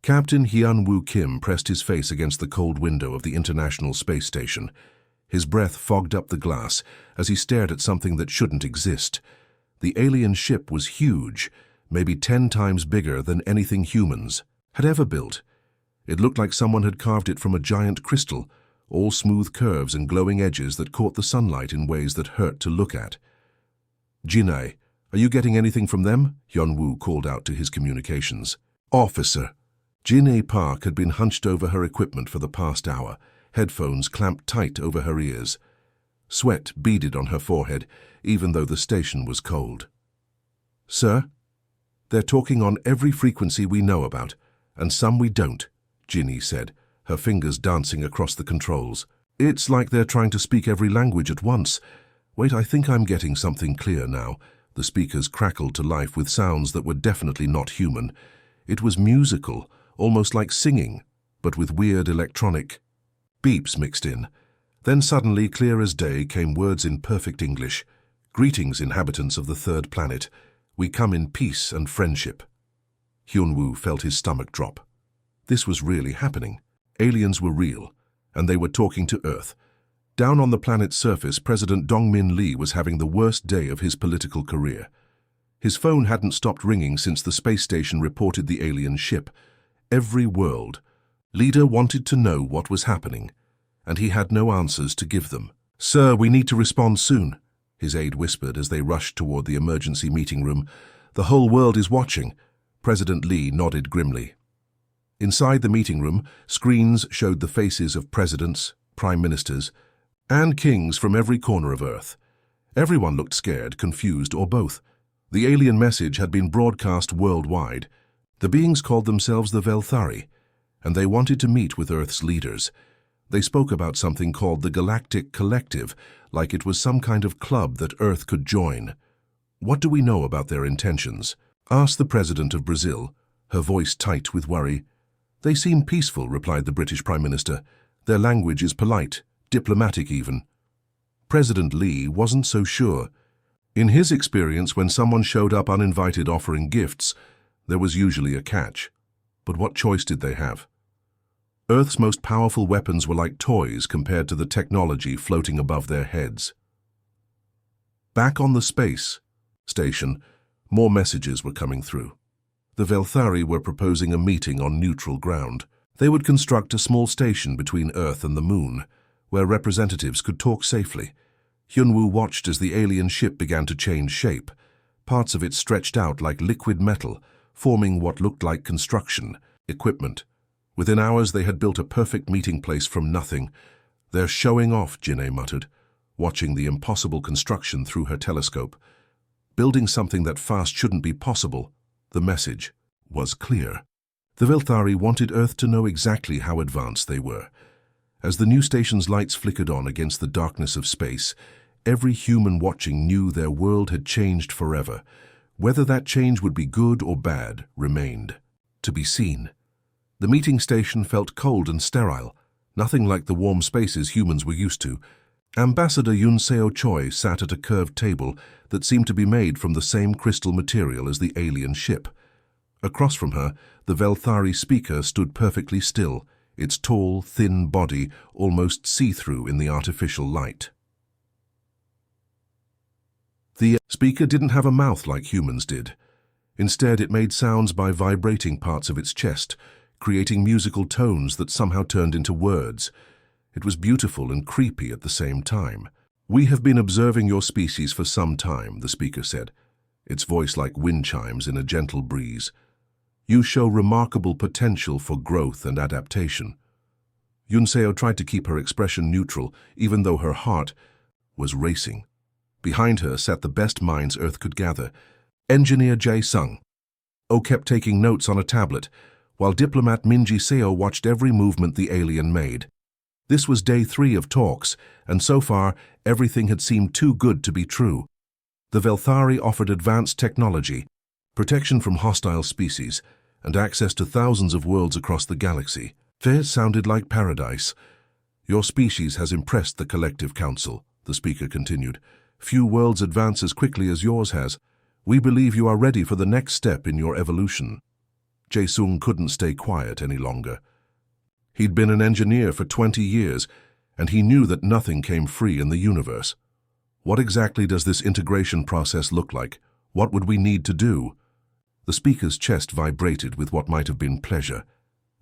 Captain Hyun-woo Kim pressed his face against the cold window of the International Space Station. His breath fogged up the glass as he stared at something that shouldn't exist. The alien ship was huge, maybe 10 times bigger than anything humans had ever built. It looked like someone had carved it from a giant crystal, all smooth curves and glowing edges that caught the sunlight in ways that hurt to look at. "Jinai, are you getting anything from them?" Hyun-woo called out to his communications. "Officer." Jinai Park had been hunched over her equipment for the past hour, headphones clamped tight over her ears. Sweat beaded on her forehead, even though the station was cold. "Sir? They're talking on every frequency we know about, and some we don't," Jinai said, her fingers dancing across the controls. "It's like they're trying to speak every language at once. Wait, I think I'm getting something clear now." The speakers crackled to life with sounds that were definitely not human. It was musical, almost like singing, but with weird electronic beeps mixed in. Then suddenly, clear as day, came words in perfect English. "Greetings, inhabitants of the third planet. We come in peace and friendship." Hyun-woo felt his stomach drop. This was really happening. Aliens were real, and they were talking to Earth. Down on the planet's surface, President Dongmin Lee was having the worst day of his political career. His phone hadn't stopped ringing since the space station reported the alien ship. Every world leader wanted to know what was happening, and he had no answers to give them. "Sir, we need to respond soon," his aide whispered as they rushed toward the emergency meeting room. "The whole world is watching." President Lee nodded grimly. Inside the meeting room, screens showed the faces of presidents, prime ministers, and kings from every corner of Earth. Everyone looked scared, confused, or both. The alien message had been broadcast worldwide. The beings called themselves the Velthari, and they wanted to meet with Earth's leaders. They spoke about something called the Galactic Collective, like it was some kind of club that Earth could join. "What do we know about their intentions?" asked the President of Brazil, her voice tight with worry. "They seem peaceful," replied the British Prime Minister. "Their language is polite, diplomatic even." President Lee wasn't so sure. In his experience, when someone showed up uninvited offering gifts, there was usually a catch. But what choice did they have? Earth's most powerful weapons were like toys compared to the technology floating above their heads. Back on the space station, more messages were coming through. The Velthari were proposing a meeting on neutral ground. They would construct a small station between Earth and the Moon, where representatives could talk safely. Hyun-woo watched as the alien ship began to change shape. Parts of it stretched out like liquid metal, forming what looked like construction equipment. Within hours, they had built a perfect meeting place from nothing. "They're showing off," Jinai muttered, watching the impossible construction through her telescope. Building something that fast shouldn't be possible. The message was clear. The Velthari wanted Earth to know exactly how advanced they were. As the new station's lights flickered on against the darkness of space, every human watching knew their world had changed forever. Whether that change would be good or bad remained to be seen. The meeting station felt cold and sterile, nothing like the warm spaces humans were used to. Ambassador Yoon Seo-choi sat at a curved table that seemed to be made from the same crystal material as the alien ship. Across from her, the Velthari speaker stood perfectly still, its tall, thin body almost see-through in the artificial light. The speaker didn't have a mouth like humans did. Instead, it made sounds by vibrating parts of its chest, creating musical tones that somehow turned into words. It was beautiful and creepy at the same time. "We have been observing your species for some time," the speaker said, its voice like wind chimes in a gentle breeze. "You show remarkable potential for growth and adaptation." Yunseo tried to keep her expression neutral, even though her heart was racing. Behind her sat the best minds Earth could gather. Engineer Jae-sung kept taking notes on a tablet, while diplomat Min Ji-seo watched every movement the alien made. This was day 3 of talks, and so far, everything had seemed too good to be true. The Velthari offered advanced technology, protection from hostile species, and access to thousands of worlds across the galaxy. Fair sounded like paradise. "Your species has impressed the Collective Council," the speaker continued. "Few worlds advance as quickly as yours has. We believe you are ready for the next step in your evolution." Jae-sung couldn't stay quiet any longer. He'd been an engineer for 20 years, and he knew that nothing came free in the universe. What exactly does this integration process look like? What would we need to do? The speaker's chest vibrated with what might have been pleasure.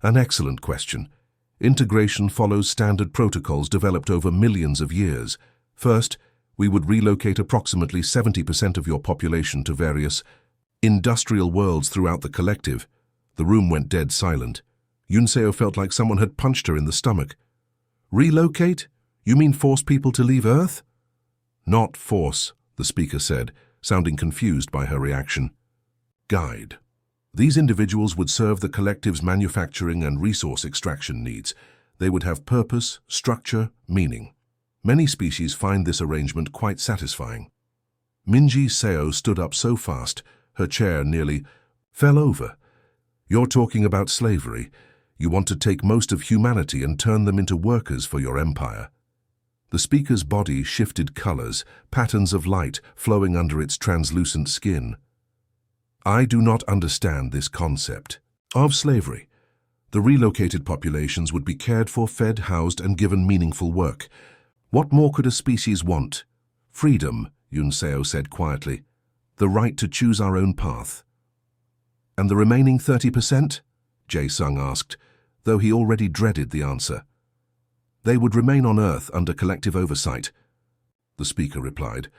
An excellent question. Integration follows standard protocols developed over millions of years. First, we would relocate approximately 70% of your population to various industrial worlds throughout the collective. The room went dead silent. Yunseo felt like someone had punched her in the stomach. Relocate? You mean force people to leave Earth? Not force, the speaker said, sounding confused by her reaction. Guide. These individuals would serve the collective's manufacturing and resource extraction needs. They would have purpose, structure, meaning. Many species find this arrangement quite satisfying. Minji Seo stood up so fast, her chair nearly fell over. You're talking about slavery. You want to take most of humanity and turn them into workers for your empire. The speaker's body shifted colors, patterns of light flowing under its translucent skin. I do not understand this concept of slavery. The relocated populations would be cared for, fed, housed, and given meaningful work. What more could a species want? Freedom, Yunseo said quietly. The right to choose our own path. And the remaining 30%? Jae-sung asked, though he already dreaded the answer. They would remain on Earth under collective oversight. The speaker replied,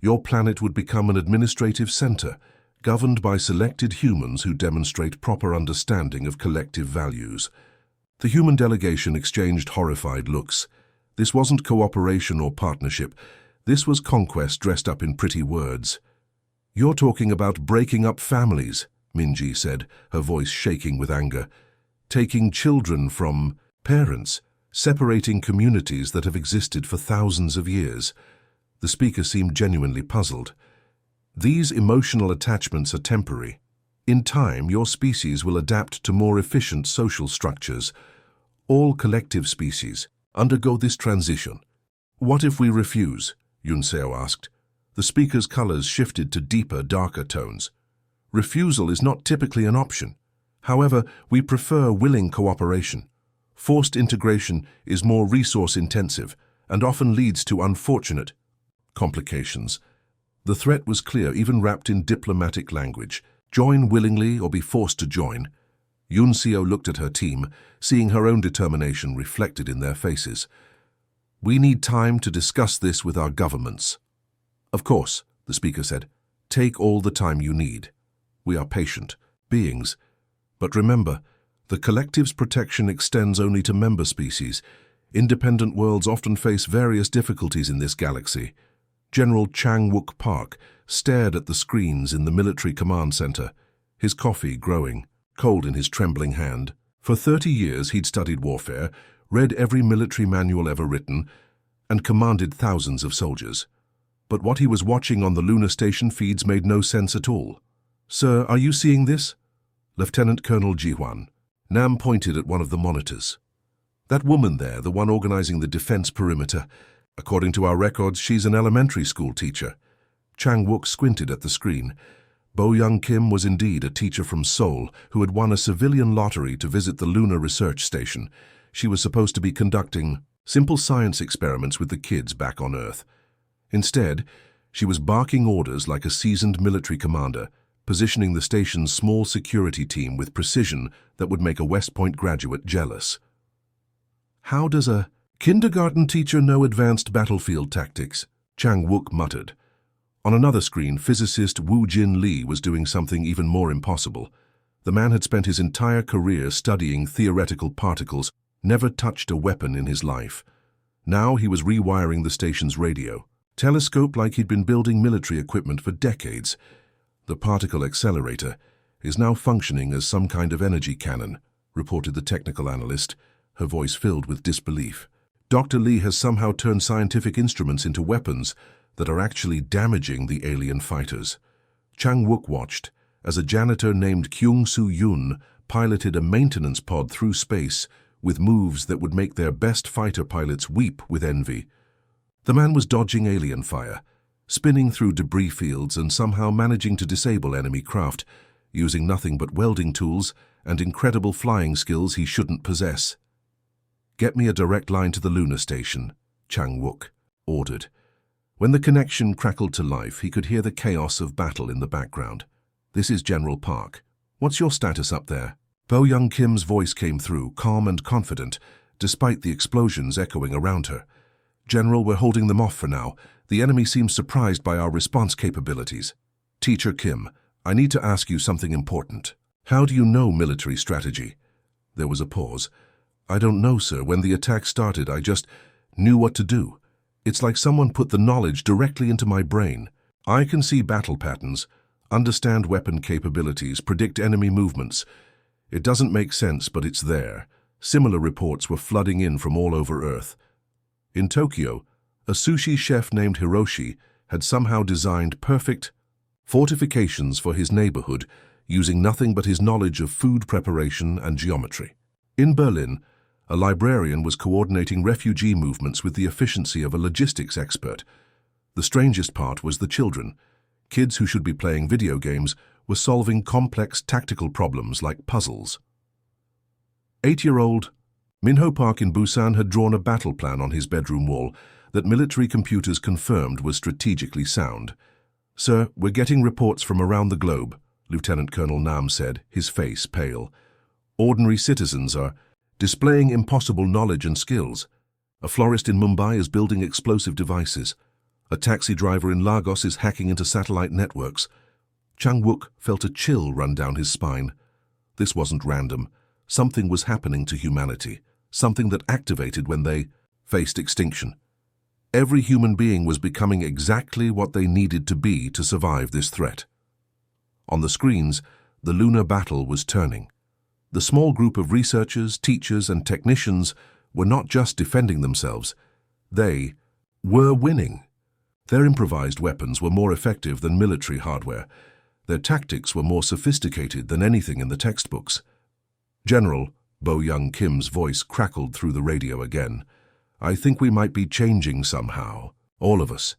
Your planet would become an administrative center, governed by selected humans who demonstrate proper understanding of collective values. The human delegation exchanged horrified looks. This wasn't cooperation or partnership. This was conquest dressed up in pretty words. You're talking about breaking up families, Minji said, her voice shaking with anger. Taking children from parents, separating communities that have existed for thousands of years. The speaker seemed genuinely puzzled. These emotional attachments are temporary. In time, your species will adapt to more efficient social structures. All collective species undergo this transition. What if we refuse? Yunseo asked. The speaker's colors shifted to deeper, darker tones. Refusal is not typically an option. However, we prefer willing cooperation. Forced integration is more resource-intensive and often leads to unfortunate complications. The threat was clear, even wrapped in diplomatic language. Join willingly or be forced to join. Yunseo looked at her team, seeing her own determination reflected in their faces. We need time to discuss this with our governments. Of course, the speaker said. Take all the time you need. We are patient beings. But remember, the collective's protection extends only to member species. Independent worlds often face various difficulties in this galaxy. General Chang-wook Park stared at the screens in the military command center, his coffee growing, cold in his trembling hand. For 30 years he'd studied warfare, read every military manual ever written, and commanded thousands of soldiers. But what he was watching on the lunar station feeds made no sense at all. Sir, are you seeing this? Lieutenant Colonel Ji-hwan. Nam pointed at one of the monitors. That woman there, the one organizing the defense perimeter. According to our records, she's an elementary school teacher. Chang-wook squinted at the screen. Bo Young-kim was indeed a teacher from Seoul who had won a civilian lottery to visit the lunar research station. She was supposed to be conducting simple science experiments with the kids back on Earth. Instead, she was barking orders like a seasoned military commander, positioning the station's small security team with precision that would make a West Point graduate jealous. How does a kindergarten teacher know advanced battlefield tactics? Chang-wook muttered. On another screen, physicist Woo Jin Lee was doing something even more impossible. The man had spent his entire career studying theoretical particles, never touched a weapon in his life. Now he was rewiring the station's radio, telescope like he'd been building military equipment for decades. The particle accelerator is now functioning as some kind of energy cannon, reported the technical analyst, her voice filled with disbelief. Dr. Lee has somehow turned scientific instruments into weapons that are actually damaging the alien fighters. Chang-wook watched as a janitor named Kyung Soo-yoon piloted a maintenance pod through space with moves that would make their best fighter pilots weep with envy. The man was dodging alien fire, spinning through debris fields and somehow managing to disable enemy craft, using nothing but welding tools and incredible flying skills he shouldn't possess. "Get me a direct line to the lunar station," Chang-wook ordered. When the connection crackled to life, he could hear the chaos of battle in the background. "This is General Park. What's your status up there?" Bo-young Kim's voice came through, calm and confident, despite the explosions echoing around her. "General, we're holding them off for now. The enemy seems surprised by our response capabilities." "Teacher Kim, I need to ask you something important. How do you know military strategy?" There was a pause. "I don't know, sir. When the attack started, I just knew what to do. It's like someone put the knowledge directly into my brain. I can see battle patterns, understand weapon capabilities, predict enemy movements. It doesn't make sense, but it's there." Similar reports were flooding in from all over Earth. In Tokyo, a sushi chef named Hiroshi had somehow designed perfect fortifications for his neighborhood, using nothing but his knowledge of food preparation and geometry. In Berlin, a librarian was coordinating refugee movements with the efficiency of a logistics expert. The strangest part was the children. Kids who should be playing video games were solving complex tactical problems like puzzles. 8-year-old Minho Park in Busan had drawn a battle plan on his bedroom wall that military computers confirmed was strategically sound. "Sir, we're getting reports from around the globe," Lieutenant Colonel Nam said, his face pale. "Ordinary citizens are displaying impossible knowledge and skills. A florist in Mumbai is building explosive devices. A taxi driver in Lagos is hacking into satellite networks." Chang-wook felt a chill run down his spine. This wasn't random. Something was happening to humanity, something that activated when they faced extinction. Every human being was becoming exactly what they needed to be to survive this threat. On the screens, the lunar battle was turning. The small group of researchers, teachers, and technicians were not just defending themselves. They were winning. Their improvised weapons were more effective than military hardware. Their tactics were more sophisticated than anything in the textbooks. "General," Bo-young Kim's voice crackled through the radio again, "I think we might be changing somehow. All of us.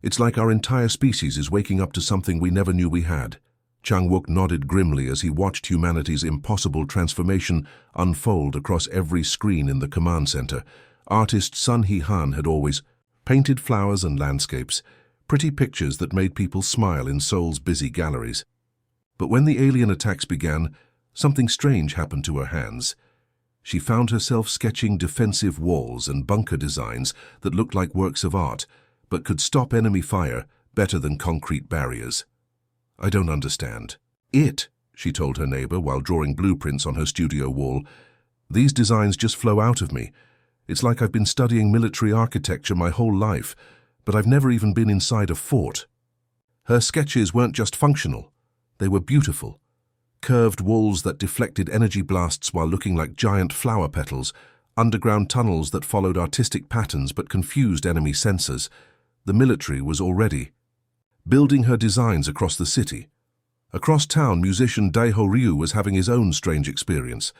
It's like our entire species is waking up to something we never knew we had." Chang-wook nodded grimly as he watched humanity's impossible transformation unfold across every screen in the command center. Artist Sun Hee-han had always painted flowers and landscapes, pretty pictures that made people smile in Seoul's busy galleries. But when the alien attacks began, something strange happened to her hands. She found herself sketching defensive walls and bunker designs that looked like works of art, but could stop enemy fire better than concrete barriers. "I don't understand." She told her neighbor while drawing blueprints on her studio wall. "These designs just flow out of me. It's like I've been studying military architecture my whole life, but I've never even been inside a fort." Her sketches weren't just functional. They were beautiful. Curved walls that deflected energy blasts while looking like giant flower petals, underground tunnels that followed artistic patterns but confused enemy sensors. The military was already building her designs across the city. Across town, musician Daeho Ryu was having his own strange experience.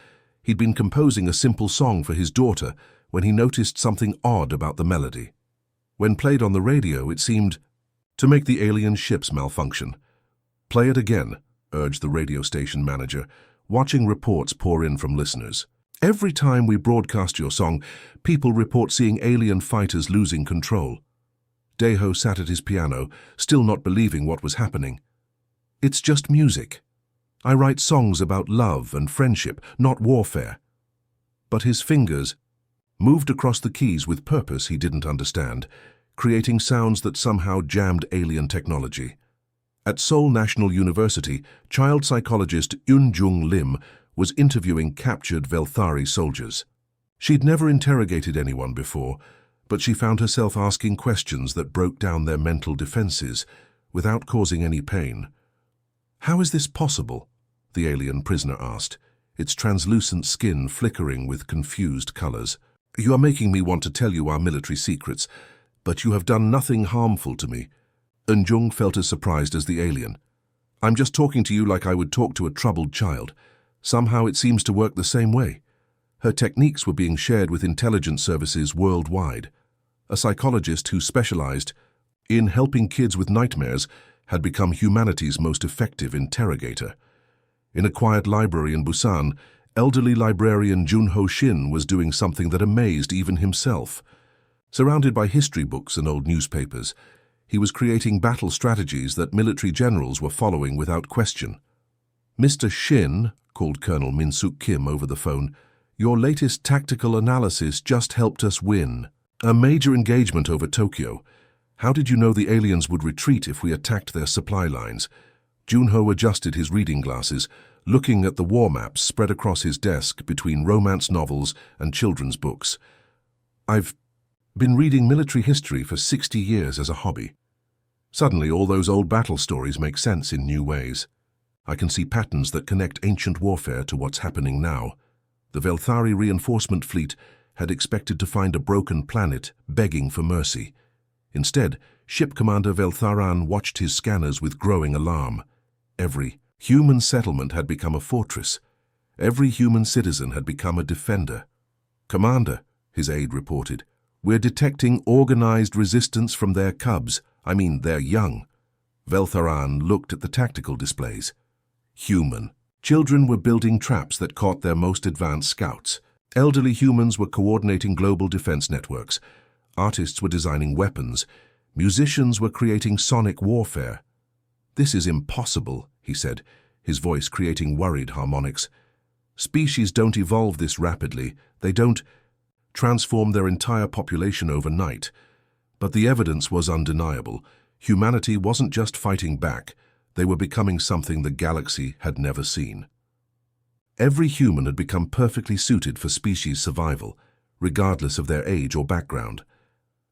He'd been composing a simple song for his daughter when he noticed something odd about the melody. When played on the radio, it seemed to make the alien ships malfunction. "Play it again," urged the radio station manager, watching reports pour in from listeners. "Every time we broadcast your song, people report seeing alien fighters losing control." Daeho sat at his piano, still not believing what was happening. "It's just music. I write songs about love and friendship, not warfare." But his fingers moved across the keys with purpose he didn't understand, creating sounds that somehow jammed alien technology. At Seoul National University, child psychologist Eun-jung Lim was interviewing captured Velthari soldiers. She'd never interrogated anyone before, but she found herself asking questions that broke down their mental defenses without causing any pain. "How is this possible?" the alien prisoner asked, its translucent skin flickering with confused colors. "You are making me want to tell you our military secrets, but you have done nothing harmful to me." Eun-jung felt as surprised as the alien. "I'm just talking to you like I would talk to a troubled child. Somehow it seems to work the same way." Her techniques were being shared with intelligence services worldwide. A psychologist who specialized in helping kids with nightmares had become humanity's most effective interrogator. In a quiet library in Busan, elderly librarian Junho Shin was doing something that amazed even himself. Surrounded by history books and old newspapers, he was creating battle strategies that military generals were following without question. "Mr. Shin," called Colonel Min-suk Kim over the phone, "your latest tactical analysis just helped us win a major engagement over Tokyo. How did you know the aliens would retreat if we attacked their supply lines?" Junho adjusted his reading glasses, looking at the war maps spread across his desk between romance novels and children's books. "I've been reading military history for 60 years as a hobby. Suddenly, all those old battle stories make sense in new ways. I can see patterns that connect ancient warfare to what's happening now. The Velthari reinforcement fleet had expected to find a broken planet begging for mercy. Instead, Ship Commander Veltharan watched his scanners with growing alarm. Every human settlement had become a fortress. Every human citizen had become a defender. "Commander," his aide reported, "we're detecting organized resistance from their cubs. I mean, their young." Veltharan looked at the tactical displays. Human. Children were building traps that caught their most advanced scouts. Elderly humans were coordinating global defense networks. Artists were designing weapons. Musicians were creating sonic warfare. "This is impossible," he said, his voice creating worried harmonics. "Species don't evolve this rapidly. They don't transform their entire population overnight." But the evidence was undeniable. Humanity wasn't just fighting back. They were becoming something the galaxy had never seen. Every human had become perfectly suited for species survival, regardless of their age or background.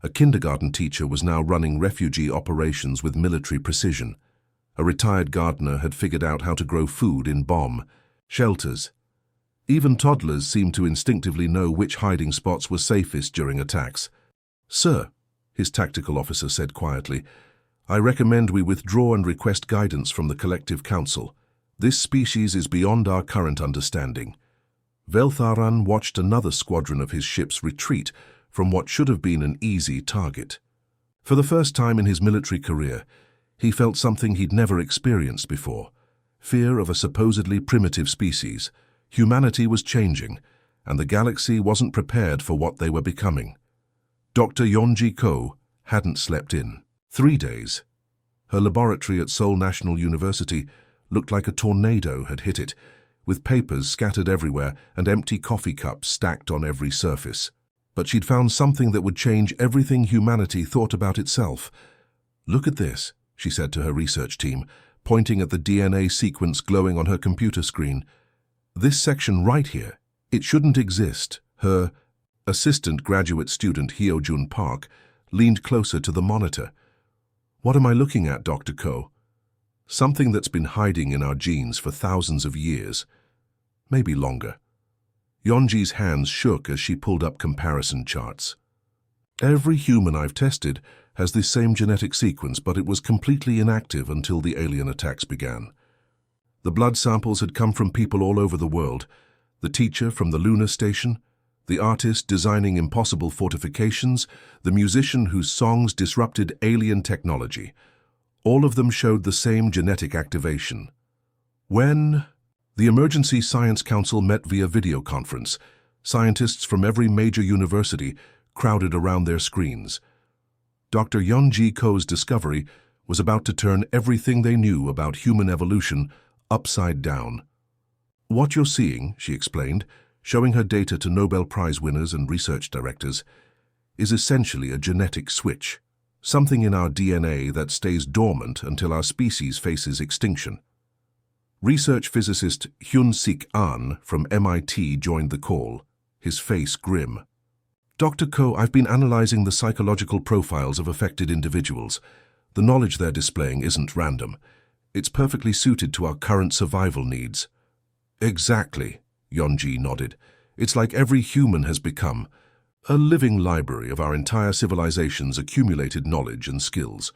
A kindergarten teacher was now running refugee operations with military precision. A retired gardener had figured out how to grow food in bomb shelters. Even toddlers seemed to instinctively know which hiding spots were safest during attacks. "Sir," his tactical officer said quietly, "I recommend we withdraw and request guidance from the Collective Council. This species is beyond our current understanding." Veltharan watched another squadron of his ships retreat from what should have been an easy target. For the first time in his military career, he felt something he'd never experienced before: fear of a supposedly primitive species. Humanity was changing, and the galaxy wasn't prepared for what they were becoming. Dr. Yeonji Ko hadn't slept in 3 days. Her laboratory at Seoul National University looked like a tornado had hit it, with papers scattered everywhere and empty coffee cups stacked on every surface. But she'd found something that would change everything humanity thought about itself. "Look at this," she said to her research team, pointing at the DNA sequence glowing on her computer screen. "This section right here, it shouldn't exist." Her assistant graduate student Hyo-jun Park leaned closer to the monitor. "What am I looking at, Dr. Ko?" "Something that's been hiding in our genes for thousands of years. Maybe longer." Yeonji's hands shook as she pulled up comparison charts. "Every human I've tested has this same genetic sequence, but it was completely inactive until the alien attacks began. The blood samples had come from people all over the world: the teacher from the lunar station, the artist designing impossible fortifications, the musician whose songs disrupted alien technology. All of them showed the same genetic activation. When the Emergency Science Council met via video conference, scientists from every major university crowded around their screens. Dr. Yeonji Ko's discovery was about to turn everything they knew about human evolution upside down. "What you're seeing," she explained, showing her data to Nobel Prize winners and research directors, "is essentially a genetic switch, something in our DNA that stays dormant until our species faces extinction." Research physicist Hyun-Sik Ahn from MIT joined the call, his face grim. "Dr. Ko, I've been analyzing the psychological profiles of affected individuals. The knowledge they're displaying isn't random. It's perfectly suited to our current survival needs." "Exactly," Yeonji nodded. "It's like every human has become a living library of our entire civilization's accumulated knowledge and skills."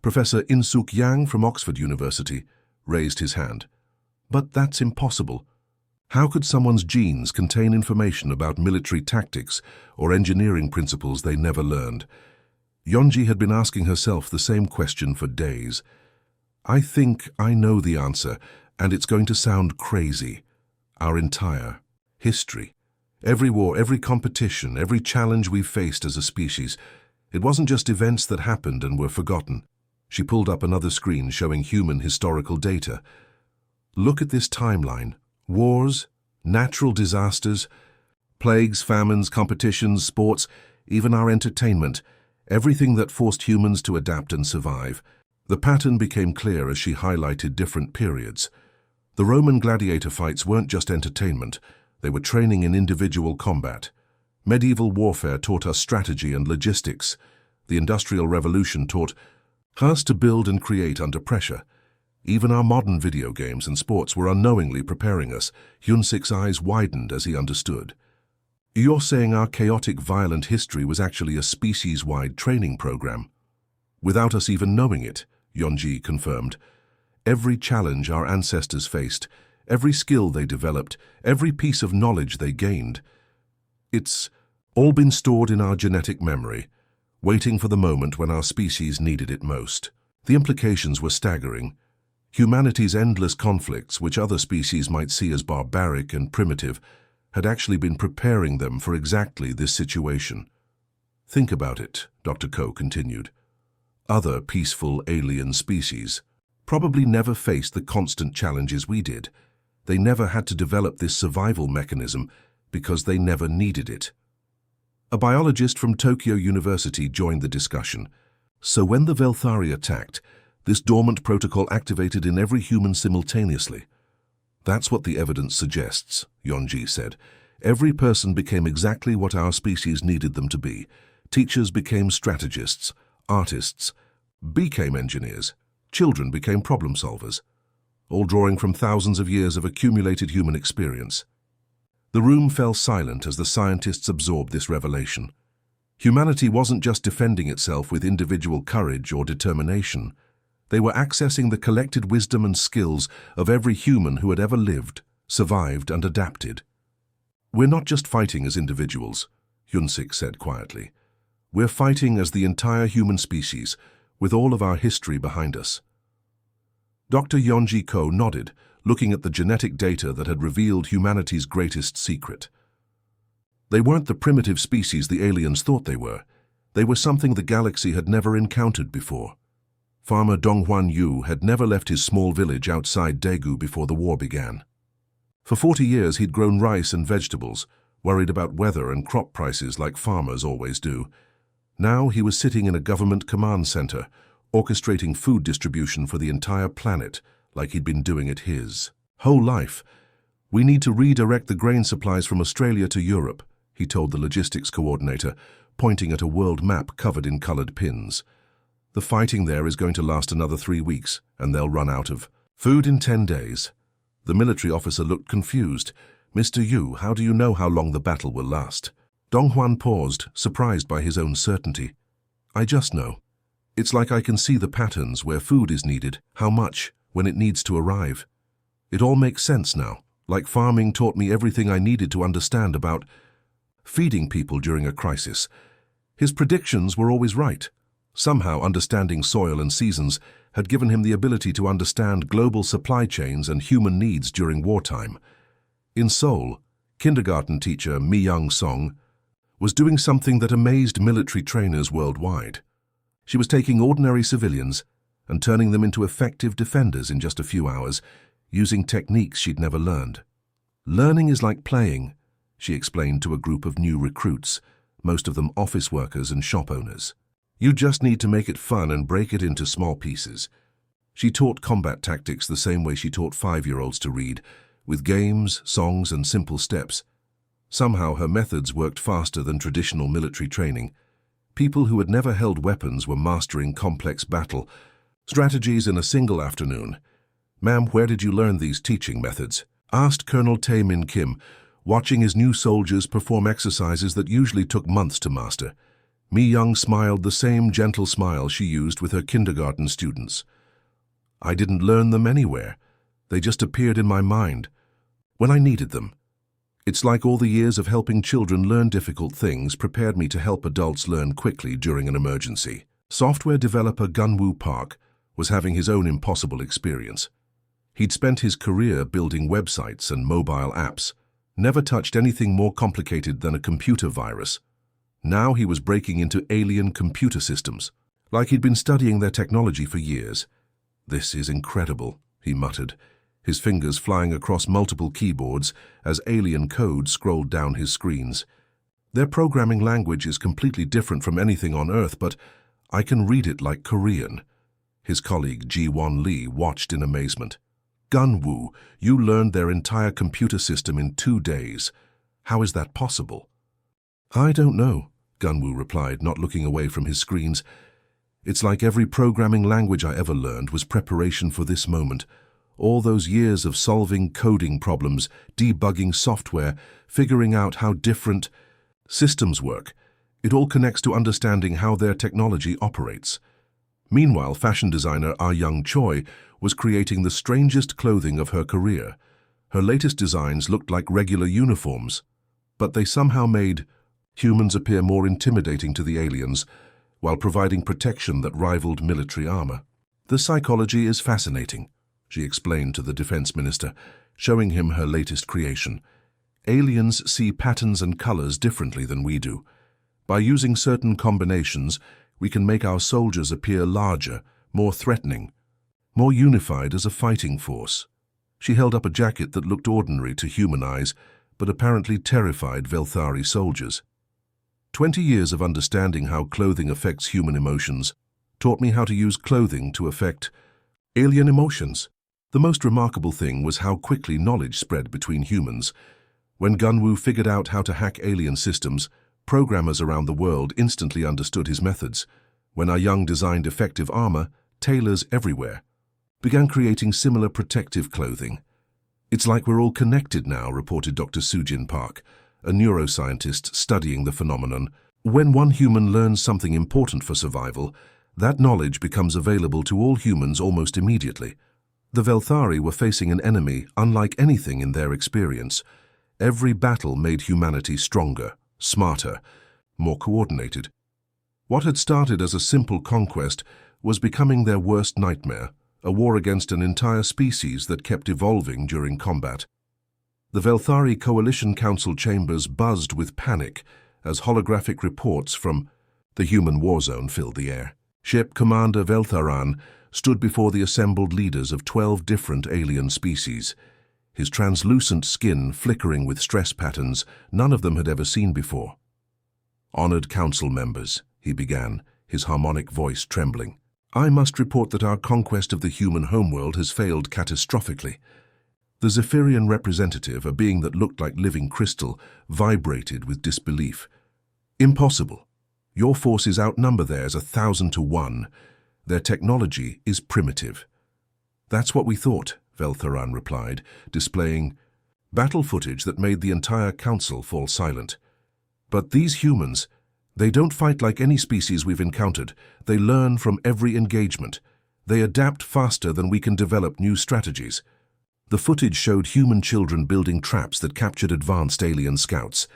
Professor In-suk Yang from Oxford University raised his hand. "But that's impossible. How could someone's genes contain information about military tactics or engineering principles they never learned?" Yeonji had been asking herself the same question for days. "I think I know the answer, And it's going to sound crazy. Our entire history. Every war, every competition, every challenge we've faced as a species. It wasn't just events that happened and were forgotten. She pulled up another screen showing human historical data. Look at this timeline. Wars, natural disasters, plagues, famines, competitions, sports, even our entertainment. Everything that forced humans to adapt and survive. The pattern became clear as she highlighted different periods. The Roman gladiator fights weren't just entertainment. They were training in individual combat. Medieval warfare taught us strategy and logistics. The Industrial Revolution taught us to build and create under pressure. Even our modern video games and sports were unknowingly preparing us. Hyun-sik's eyes widened as he understood. You're saying our chaotic, violent history was actually a species-wide training program? Without us even knowing it, Yeonji confirmed. Every challenge our ancestors faced, every skill they developed, every piece of knowledge they gained, it's all been stored in our genetic memory, waiting for the moment when our species needed it most. The implications were staggering. Humanity's endless conflicts, which other species might see as barbaric and primitive, had actually been preparing them for exactly this situation. Think about it, Dr. Ko continued. Other peaceful alien species probably never faced the constant challenges we did. They never had to develop this survival mechanism because they never needed it. A biologist from Tokyo University joined the discussion. So when the Velthari attacked, this dormant protocol activated in every human simultaneously. That's what the evidence suggests, Yeonji said. Every person became exactly what our species needed them to be. Teachers became strategists, artists became engineers, children became problem solvers, all drawing from thousands of years of accumulated human experience. The room fell silent as the scientists absorbed this revelation. Humanity wasn't just defending itself with individual courage or determination. They were accessing the collected wisdom and skills of every human who had ever lived, survived, and adapted. We're not just fighting as individuals, Hyun-sik said quietly. We're fighting as the entire human species, with all of our history behind us. Dr. Yeonji Ko nodded, looking at the genetic data that had revealed humanity's greatest secret. They weren't the primitive species the aliens thought they were. They were something the galaxy had never encountered before. Farmer Donghwan Yu had never left his small village outside Daegu before the war began. For 40 years he'd grown rice and vegetables, worried about weather and crop prices like farmers always do. Now he was sitting in a government command center, orchestrating food distribution for the entire planet, like he'd been doing it his whole life. We need to redirect the grain supplies from Australia to Europe, he told the logistics coordinator, pointing at a world map covered in colored pins. The fighting there is going to last another 3 weeks, and they'll run out of food in 10 days. The military officer looked confused. Mr. Yu, how do you know how long the battle will last? Donghwan paused, surprised by his own certainty. I just know. It's like I can see the patterns where food is needed, how much, when it needs to arrive. It all makes sense now, like farming taught me everything I needed to understand about feeding people during a crisis. His predictions were always right. Somehow understanding soil and seasons had given him the ability to understand global supply chains and human needs during wartime. In Seoul, kindergarten teacher Mi Young-song was doing something that amazed military trainers worldwide. She was taking ordinary civilians and turning them into effective defenders in just a few hours, using techniques she'd never learned. Learning is like playing, she explained to a group of new recruits, most of them office workers and shop owners. You just need to make it fun and break it into small pieces. She taught combat tactics the same way she taught 5-year-olds to read, with games, songs, and simple steps. Somehow her methods worked faster than traditional military training. People who had never held weapons were mastering complex battle strategies in a single afternoon. Ma'am, where did you learn these teaching methods? Asked Colonel Tae Min Kim, watching his new soldiers perform exercises that usually took months to master. Mi Young smiled the same gentle smile she used with her kindergarten students. I didn't learn them anywhere. They just appeared in my mind when I needed them. It's like all the years of helping children learn difficult things prepared me to help adults learn quickly during an emergency. Software developer Gunwoo Park was having his own impossible experience. He'd spent his career building websites and mobile apps, never touched anything more complicated than a computer virus. Now he was breaking into alien computer systems, like he'd been studying their technology for years. "This is incredible," he muttered, his fingers flying across multiple keyboards as alien code scrolled down his screens. "Their programming language is completely different from anything on Earth, but I can read it like Korean." His colleague Ji-won Lee watched in amazement. "Gun-woo, you learned their entire computer system in 2 days. How is that possible?" "I don't know," Gun-woo replied, not looking away from his screens. "It's like every programming language I ever learned was preparation for this moment. All those years of solving coding problems, debugging software, figuring out how different systems work. It all connects to understanding how their technology operates." Meanwhile, fashion designer Ah Young-choi was creating the strangest clothing of her career. Her latest designs looked like regular uniforms, but they somehow made humans appear more intimidating to the aliens, while providing protection that rivaled military armor. "The psychology is fascinating," she explained to the defense minister, showing him her latest creation. "Aliens see patterns and colors differently than we do. By using certain combinations, we can make our soldiers appear larger, more threatening, more unified as a fighting force." She held up a jacket that looked ordinary to human eyes, but apparently terrified Velthari soldiers. 20 years of understanding how clothing affects human emotions taught me how to use clothing to affect alien emotions." The most remarkable thing was how quickly knowledge spread between humans. When Gun-woo figured out how to hack alien systems, programmers around the world instantly understood his methods. When Ah Young designed effective armor, tailors everywhere began creating similar protective clothing. "It's like we're all connected now," reported Dr. Soo-jin Park, a neuroscientist studying the phenomenon. "When one human learns something important for survival, that knowledge becomes available to all humans almost immediately." The Velthari were facing an enemy unlike anything in their experience. Every battle made humanity stronger, smarter, more coordinated. What had started as a simple conquest was becoming their worst nightmare, a war against an entire species that kept evolving during combat. The Velthari Coalition Council chambers buzzed with panic as holographic reports from the human war zone filled the air. Ship Commander Veltharan stood before the assembled leaders of 12 different alien species, his translucent skin flickering with stress patterns none of them had ever seen before. "Honored council members," he began, his harmonic voice trembling, "I must report that our conquest of the human homeworld has failed catastrophically." The Zephyrian representative, a being that looked like living crystal, vibrated with disbelief. "Impossible. Your forces outnumber theirs 1,000 to 1. Their technology is primitive." "That's what we thought," Veltharan replied, displaying battle footage that made the entire council fall silent. "But these humans, they don't fight like any species we've encountered. They learn from every engagement. They adapt faster than we can develop new strategies." The footage showed human children building traps that captured advanced alien scouts.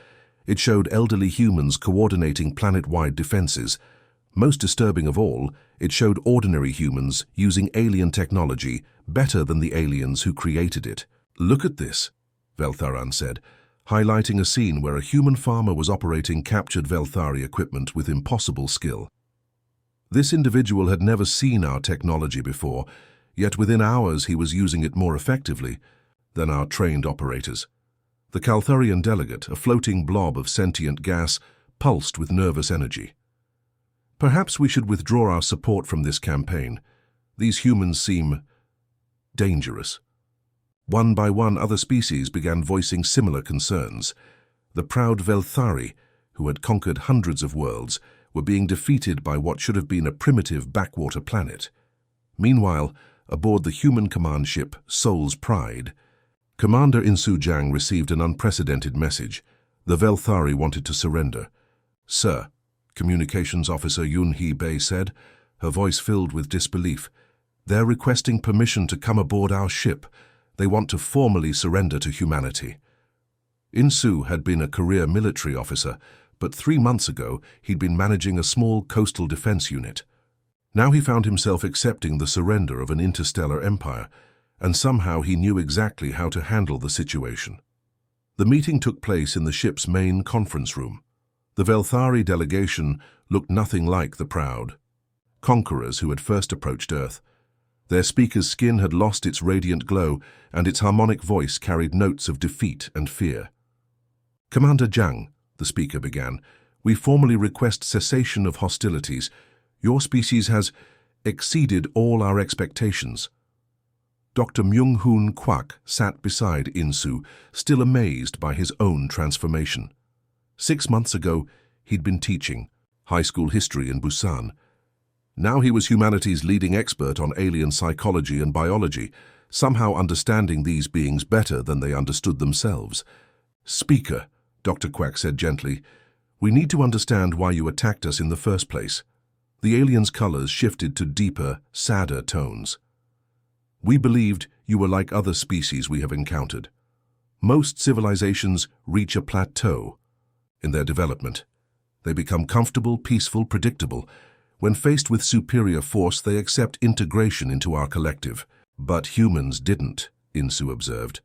It showed elderly humans coordinating planet-wide defenses. Most disturbing of all, it showed ordinary humans using alien technology better than the aliens who created it. "Look at this," Veltharan said, highlighting a scene where a human farmer was operating captured Velthari equipment with impossible skill. This individual had never seen our technology before, yet within hours he was using it more effectively than our trained operators. The Caltharian delegate, a floating blob of sentient gas, pulsed with nervous energy. "Perhaps we should withdraw our support from this campaign. These humans seem dangerous." One by one, other species began voicing similar concerns. The proud Velthari, who had conquered hundreds of worlds, were being defeated by what should have been a primitive backwater planet. Meanwhile, aboard the human command ship Soul's Pride, Commander Insu Jang received an unprecedented message. The Velthari wanted to surrender. "Sir," Communications Officer Yun Hee-bae said, her voice filled with disbelief, "they're requesting permission to come aboard our ship. They want to formally surrender to humanity." Insu had been a career military officer, but 3 months ago he'd been managing a small coastal defense unit. Now he found himself accepting the surrender of an interstellar empire, and somehow he knew exactly how to handle the situation. The meeting took place in the ship's main conference room. The Velthari delegation looked nothing like the proud conquerors who had first approached Earth. Their speaker's skin had lost its radiant glow, and its harmonic voice carried notes of defeat and fear. "Commander Jiang," the speaker began, "we formally request cessation of hostilities. Your species has exceeded all our expectations." Dr. Myung-hoon Kwak sat beside Insu, still amazed by his own transformation. 6 months ago, he'd been teaching high school history in Busan. Now he was humanity's leading expert on alien psychology and biology, somehow understanding these beings better than they understood themselves. "Speaker," Dr. Kwak said gently, "we need to understand why you attacked us in the first place." The alien's colors shifted to deeper, sadder tones. "We believed you were like other species we have encountered. Most civilizations reach a plateau in their development. They become comfortable, peaceful, predictable. When faced with superior force, they accept integration into our collective. But humans didn't," Insu observed.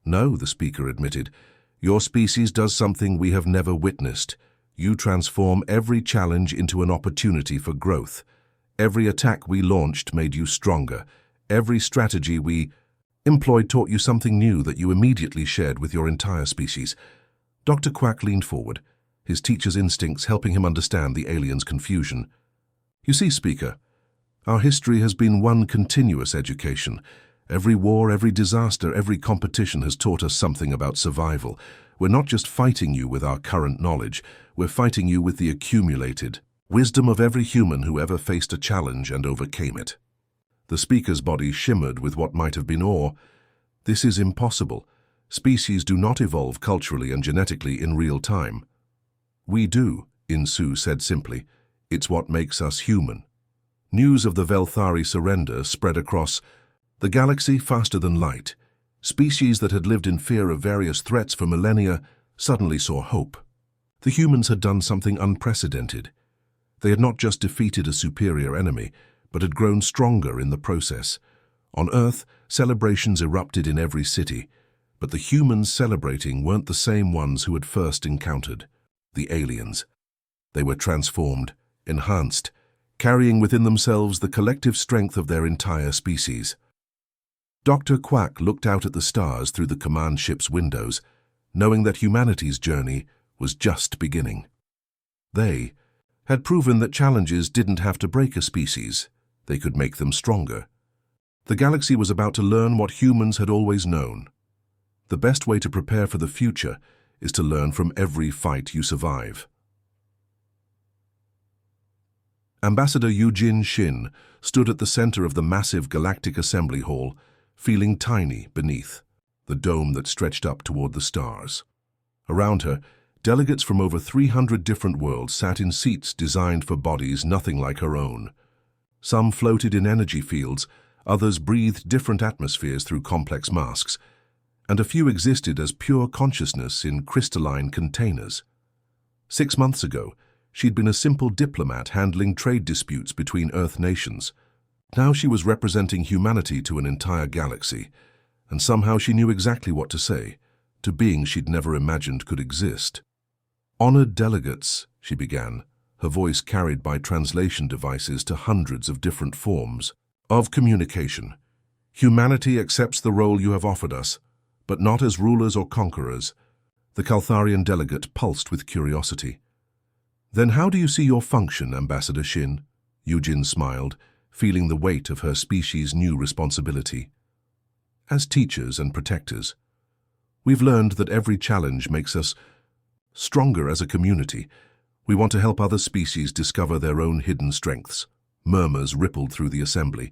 "No," the speaker admitted. "Your species does something we have never witnessed. You transform every challenge into an opportunity for growth. Every attack we launched made you stronger. Every strategy we employed taught you something new that you immediately shared with your entire species." Dr. Quack leaned forward, his teacher's instincts helping him understand the alien's confusion. "You see, Speaker, our history has been one continuous education. Every war, every disaster, every competition has taught us something about survival. We're not just fighting you with our current knowledge, we're fighting you with the accumulated wisdom of every human who ever faced a challenge and overcame it." The speaker's body shimmered with what might have been awe. "This is impossible. Species do not evolve culturally and genetically in real time." "We do," Insu said simply. "It's what makes us human." News of the Velthari surrender spread across the galaxy faster than light. Species that had lived in fear of various threats for millennia suddenly saw hope. The humans had done something unprecedented. They had not just defeated a superior enemy, but had grown stronger in the process. On Earth, celebrations erupted in every city, but the humans celebrating weren't the same ones who had first encountered the aliens. They were transformed, enhanced, carrying within themselves the collective strength of their entire species. Dr. Quack looked out at the stars through the command ship's windows, knowing that humanity's journey was just beginning. They had proven that challenges didn't have to break a species, they could make them stronger. The galaxy was about to learn what humans had always known. The best way to prepare for the future is to learn from every fight you survive. Ambassador Eugene Shin stood at the center of the massive galactic assembly hall, feeling tiny beneath the dome that stretched up toward the stars. Around her, delegates from over 300 different worlds sat in seats designed for bodies nothing like her own. Some floated in energy fields, others breathed different atmospheres through complex masks, and a few existed as pure consciousness in crystalline containers. 6 months ago, she'd been a simple diplomat handling trade disputes between Earth nations. Now she was representing humanity to an entire galaxy, and somehow she knew exactly what to say, to beings she'd never imagined could exist. "Honored delegates," she began, her voice carried by translation devices to hundreds of different forms of communication. "Humanity accepts the role you have offered us, but not as rulers or conquerors." The Caltharian delegate pulsed with curiosity. "Then how do you see your function, Ambassador Shin?" Eugene smiled, feeling the weight of her species' new responsibility. "As teachers and protectors, we've learned that every challenge makes us stronger as a community. We want to help other species discover their own hidden strengths." Murmurs rippled through the assembly.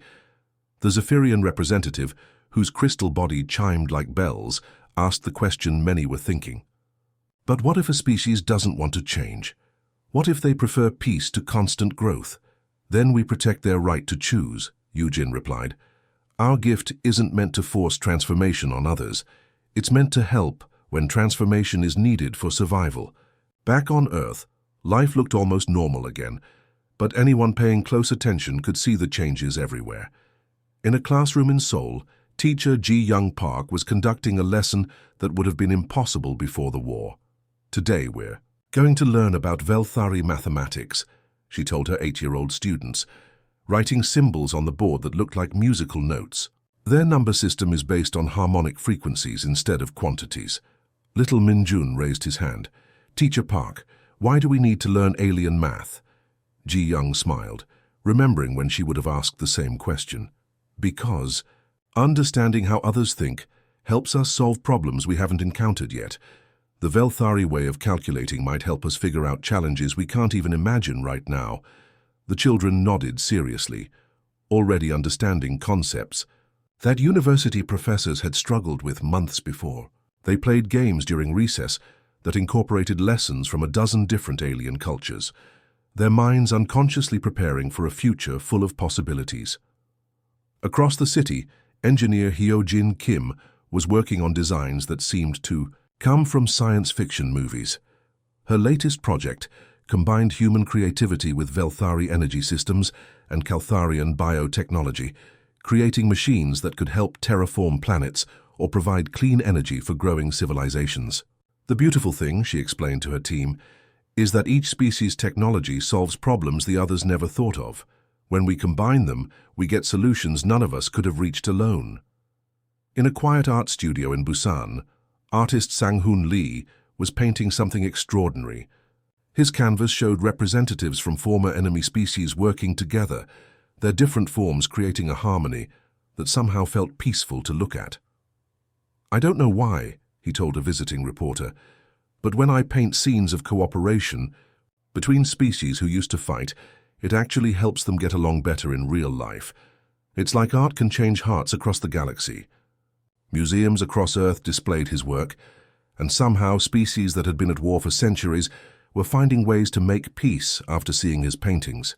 The Zephyrian representative, whose crystal body chimed like bells, asked the question many were thinking. "But what if a species doesn't want to change? What if they prefer peace to constant growth? Then we protect their right to choose," Eugene replied. "Our gift isn't meant to force transformation on others. It's meant to help when transformation is needed for survival." Back on Earth, life looked almost normal again, but anyone paying close attention could see the changes everywhere. In a classroom in Seoul, Teacher Ji Young Park was conducting a lesson that would have been impossible before the war. Today we're going to learn about Velthari mathematics, she told her 8-year-old students, writing symbols on the board that looked like musical notes. Their number system is based on harmonic frequencies instead of quantities. Little Minjun raised his hand. Teacher Park, why do we need to learn alien math? Ji Young smiled, remembering when she would have asked the same question. Because understanding how others think helps us solve problems we haven't encountered yet. The Velthari way of calculating might help us figure out challenges we can't even imagine right now. The children nodded seriously, already understanding concepts that university professors had struggled with months before. They played games during recess that incorporated lessons from a dozen different alien cultures, their minds unconsciously preparing for a future full of possibilities. Across the city, engineer Hyojin Kim was working on designs that seemed to come from science fiction movies. Her latest project combined human creativity with Velthari energy systems and Kaltharian biotechnology, creating machines that could help terraform planets or provide clean energy for growing civilizations. The beautiful thing, she explained to her team, is that each species' technology solves problems the others never thought of. When we combine them, we get solutions none of us could have reached alone. In a quiet art studio in Busan, artist Sang-Hoon Lee was painting something extraordinary. His canvas showed representatives from former enemy species working together, their different forms creating a harmony that somehow felt peaceful to look at. I don't know why, he told a visiting reporter, but when I paint scenes of cooperation between species who used to fight, it actually helps them get along better in real life. It's like art can change hearts across the galaxy. Museums across Earth displayed his work, and somehow species that had been at war for centuries were finding ways to make peace after seeing his paintings.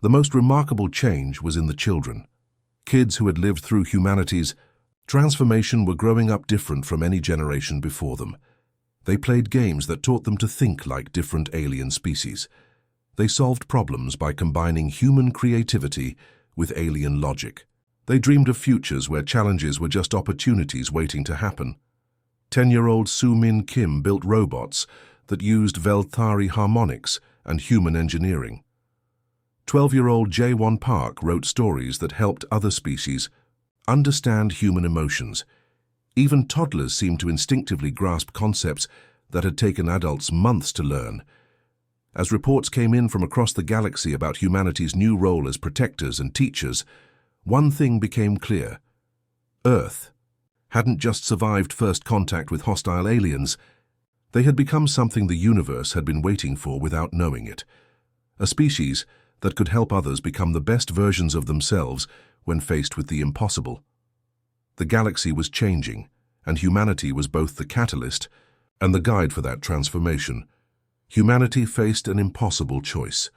The most remarkable change was in the children. Kids who had lived through humanity's transformation were growing up different from any generation before them. They played games that taught them to think like different alien species. They solved problems by combining human creativity with alien logic. They dreamed of futures where challenges were just opportunities waiting to happen. 10-year-old Soo-Min Kim built robots that used Velthari harmonics and human engineering. 12-year-old Jae-won Park wrote stories that helped other species understand human emotions. Even toddlers seemed to instinctively grasp concepts that had taken adults months to learn. As reports came in from across the galaxy about humanity's new role as protectors and teachers, one thing became clear. Earth hadn't just survived first contact with hostile aliens, they had become something the universe had been waiting for without knowing it. A species that could help others become the best versions of themselves when faced with the impossible. The galaxy was changing, and humanity was both the catalyst and the guide for that transformation. Humanity faced an impossible choice.